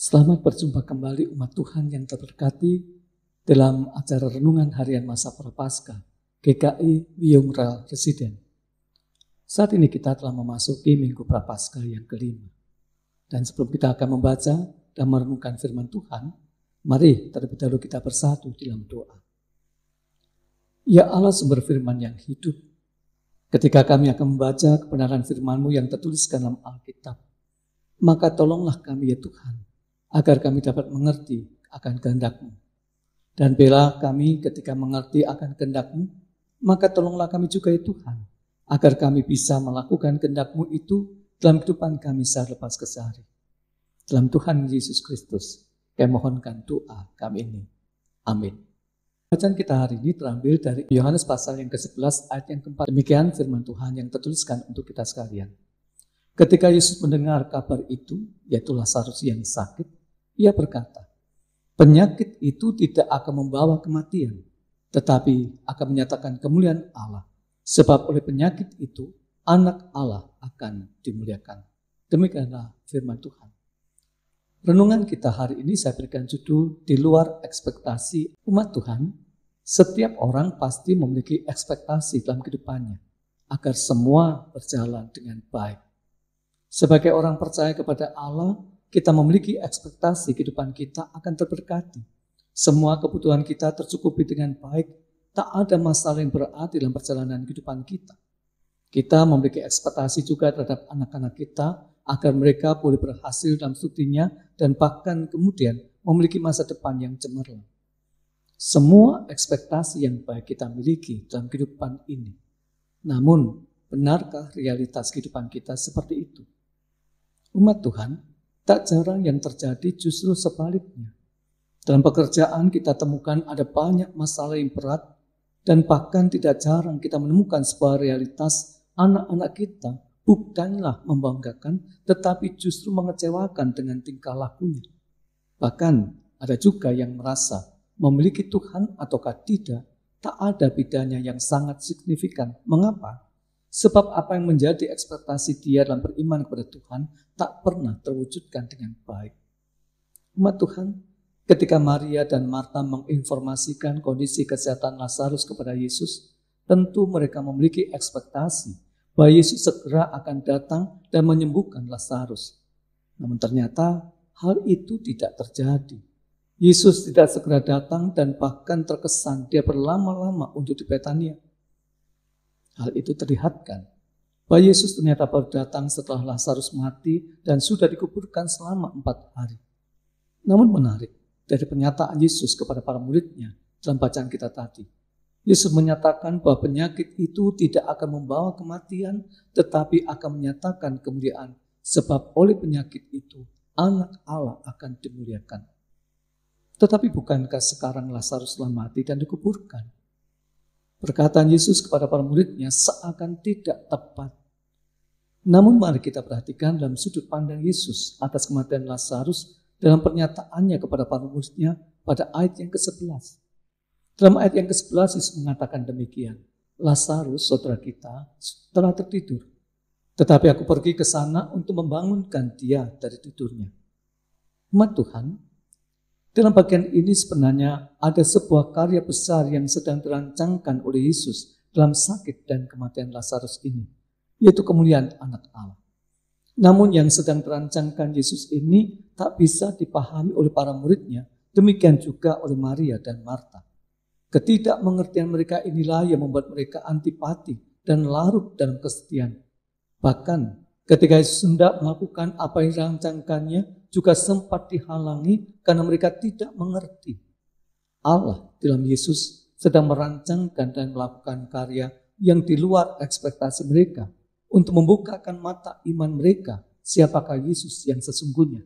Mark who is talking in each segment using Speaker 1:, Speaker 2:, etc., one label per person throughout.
Speaker 1: Selamat berjumpa kembali umat Tuhan yang terberkati dalam acara renungan harian masa Prapaskah GKI Wiyung Residen. Saat ini kita telah memasuki Minggu Prapaskah yang kelima. Dan sebelum kita akan membaca dan merenungkan firman Tuhan, mari terlebih dahulu kita bersatu dalam doa. Ya Allah sumber firman yang hidup, ketika kami akan membaca kebenaran firman-Mu yang tertuliskan dalam Alkitab, maka tolonglah kami ya Tuhan, agar kami dapat mengerti akan kehendak-Mu. Dan bela kami ketika mengerti akan kehendak-Mu, maka tolonglah kami juga ya Tuhan, agar kami bisa melakukan kehendak-Mu itu dalam kehidupan kami sehari-lepas kesehari. Dalam Tuhan Yesus Kristus, kami mohonkan doa kami ini. Amin. Bacaan kita hari ini terambil dari Yohanes pasal yang ke-11 ayat yang ke-4. Demikian firman Tuhan yang tertuliskan untuk kita sekalian. Ketika Yesus mendengar kabar itu, yaitu Lazarus yang sakit, Ia berkata, penyakit itu tidak akan membawa kematian, tetapi akan menyatakan kemuliaan Allah. Sebab oleh penyakit itu, anak Allah akan dimuliakan. Demikianlah firman Tuhan. Renungan kita hari ini saya berikan judul di luar ekspektasi umat Tuhan. Setiap orang pasti memiliki ekspektasi dalam kehidupannya agar semua berjalan dengan baik. Sebagai orang percaya kepada Allah, kita memiliki ekspektasi kehidupan kita akan terberkati. Semua kebutuhan kita tercukupi dengan baik, tak ada masalah yang berat dalam perjalanan kehidupan kita. Kita memiliki ekspektasi juga terhadap anak-anak kita agar mereka boleh berhasil dalam studinya dan bahkan kemudian memiliki masa depan yang cemerlang. Semua ekspektasi yang baik kita miliki dalam kehidupan ini. Namun, benarkah realitas kehidupan kita seperti itu? Umat Tuhan, tak jarang yang terjadi justru sebaliknya. Dalam pekerjaan kita temukan ada banyak masalah yang berat dan bahkan tidak jarang kita menemukan sebuah realitas anak-anak kita bukanlah membanggakan tetapi justru mengecewakan dengan tingkah lakunya. Bahkan ada juga yang merasa memiliki Tuhan ataukah tidak, tak ada bedanya yang sangat signifikan. Mengapa? Sebab apa yang menjadi ekspektasi dia dalam beriman kepada Tuhan tak pernah terwujudkan dengan baik. Umat Tuhan, ketika Maria dan Marta menginformasikan kondisi kesehatan Lazarus kepada Yesus, tentu mereka memiliki ekspektasi bahwa Yesus segera akan datang dan menyembuhkan Lazarus. Namun ternyata hal itu tidak terjadi. Yesus tidak segera datang dan bahkan terkesan dia berlama-lama untuk di Betania. Hal itu terlihatkan bahwa Yesus ternyata baru datang setelah Lazarus mati dan sudah dikuburkan selama 4 hari. Namun menarik dari pernyataan Yesus kepada para muridnya dalam bacaan kita tadi. Yesus menyatakan bahwa penyakit itu tidak akan membawa kematian tetapi akan menyatakan kemuliaan. Sebab oleh penyakit itu anak Allah akan dimuliakan. Tetapi bukankah sekarang Lazarus telah mati dan dikuburkan? Perkataan Yesus kepada para muridnya seakan tidak tepat. Namun mari kita perhatikan dalam sudut pandang Yesus atas kematian Lazarus dalam pernyataannya kepada para muridnya pada ayat yang ke-11. Dalam ayat yang ke-11 Yesus mengatakan demikian, Lazarus saudara kita telah tertidur, tetapi aku pergi ke sana untuk membangunkan dia dari tidurnya. Umat Tuhan, dalam bagian ini sebenarnya ada sebuah karya besar yang sedang dirancangkan oleh Yesus dalam sakit dan kematian Lazarus ini, yaitu kemuliaan anak Allah. Namun yang sedang dirancangkan Yesus ini tak bisa dipahami oleh para muridnya, demikian juga oleh Maria dan Marta. Ketidakmengertian mereka inilah yang membuat mereka antipati dan larut dalam kesedihan. Bahkan ketika Yesus hendak melakukan apa yang dirancangkannya, juga sempat dihalangi karena mereka tidak mengerti. Allah dalam Yesus sedang merancangkan dan melakukan karya yang di luar ekspektasi mereka untuk membukakan mata iman mereka siapakah Yesus yang sesungguhnya.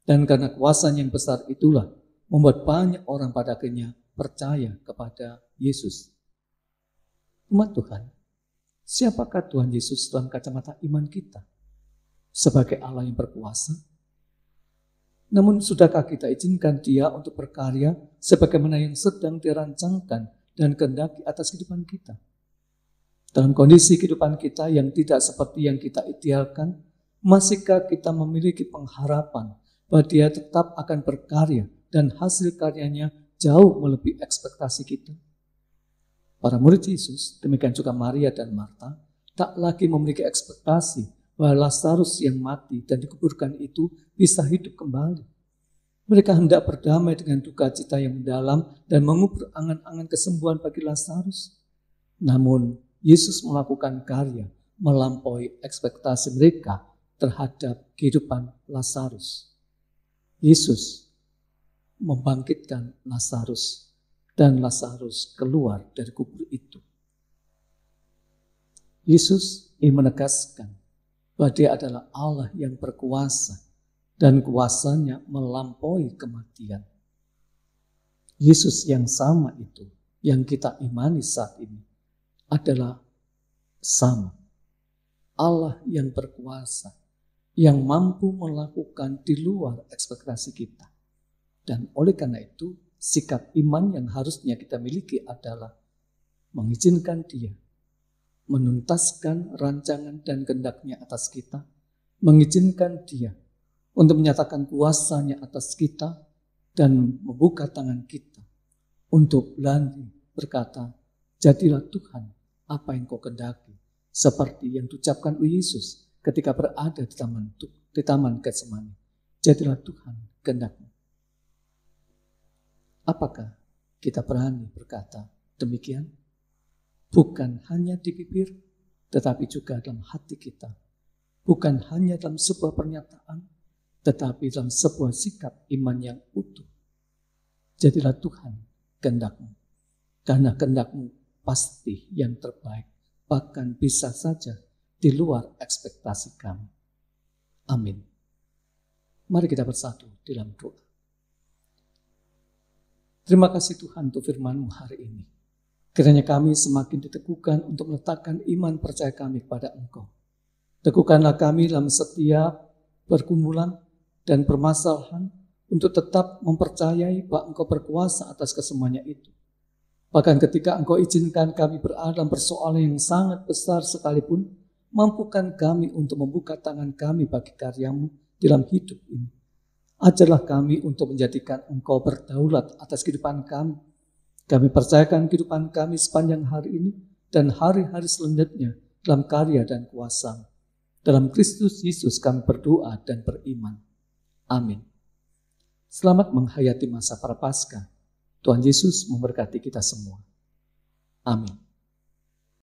Speaker 1: Dan karena kuasanya yang besar itulah membuat banyak orang pada akhirnya percaya kepada Yesus. Umat Tuhan, siapakah Tuhan Yesus dalam kacamata iman kita? Sebagai Allah yang berkuasa? Namun sudahkah kita izinkan dia untuk berkarya sebagaimana yang sedang dirancangkan dan kehendaki atas kehidupan kita? Dalam kondisi kehidupan kita yang tidak seperti yang kita idealkan, masihkah kita memiliki pengharapan bahwa dia tetap akan berkarya dan hasil karyanya jauh melebihi ekspektasi kita. Para murid Yesus, demikian juga Maria dan Marta, tak lagi memiliki ekspektasi bahwa Lazarus yang mati dan dikuburkan itu bisa hidup kembali. Mereka hendak berdamai dengan duka cita yang mendalam dan mengubur angan-angan kesembuhan bagi Lazarus. Namun, Yesus melakukan karya melampaui ekspektasi mereka terhadap kehidupan Lazarus. Yesus membangkitkan Lazarus dan Lazarus keluar dari kubur itu. Yesus ingin menegaskan bahwa Dia adalah Allah yang berkuasa dan kuasanya melampaui kematian. Yesus yang sama itu, yang kita imani saat ini, adalah sama. Allah yang berkuasa, yang mampu melakukan di luar ekspektasi kita. Dan oleh karena itu, sikap iman yang harusnya kita miliki adalah mengizinkan Dia menuntaskan rancangan dan kehendak-Nya atas kita, mengizinkan Dia untuk menyatakan kuasa-Nya atas kita dan membuka tangan kita untuk berkata, jadilah Tuhan apa yang Kau kehendaki, seperti yang diucapkan oleh Yesus ketika berada di taman Getsemani. Jadilah Tuhan kehendak-Mu. Apakah kita berani berkata demikian? Bukan hanya di bibir, tetapi juga dalam hati kita. Bukan hanya dalam sebuah pernyataan, tetapi dalam sebuah sikap iman yang utuh. Jadilah Tuhan kehendak-Mu. Karena kehendak-Mu pasti yang terbaik, bahkan bisa saja di luar ekspektasi kami. Amin. Mari kita bersatu dalam doa. Terima kasih Tuhan untuk firman-Mu hari ini. Kiranya kami semakin diteguhkan untuk meletakkan iman percaya kami kepada Engkau. Teguhkanlah kami dalam setiap pergumulan dan permasalahan untuk tetap mempercayai bahwa Engkau berkuasa atas kesemuanya itu. Bahkan ketika Engkau izinkan kami berada dalam persoalan yang sangat besar sekalipun, mampukan kami untuk membuka tangan kami bagi karya-Mu dalam hidup ini. Ajarlah kami untuk menjadikan Engkau berdaulat atas kehidupan kami. Kami percayakan kehidupan kami sepanjang hari ini dan hari-hari selanjutnya dalam karya dan kuasa. Dalam Kristus Yesus kami berdoa dan beriman. Amin. Selamat menghayati masa Prapaskah. Tuhan Yesus memberkati kita semua. Amin.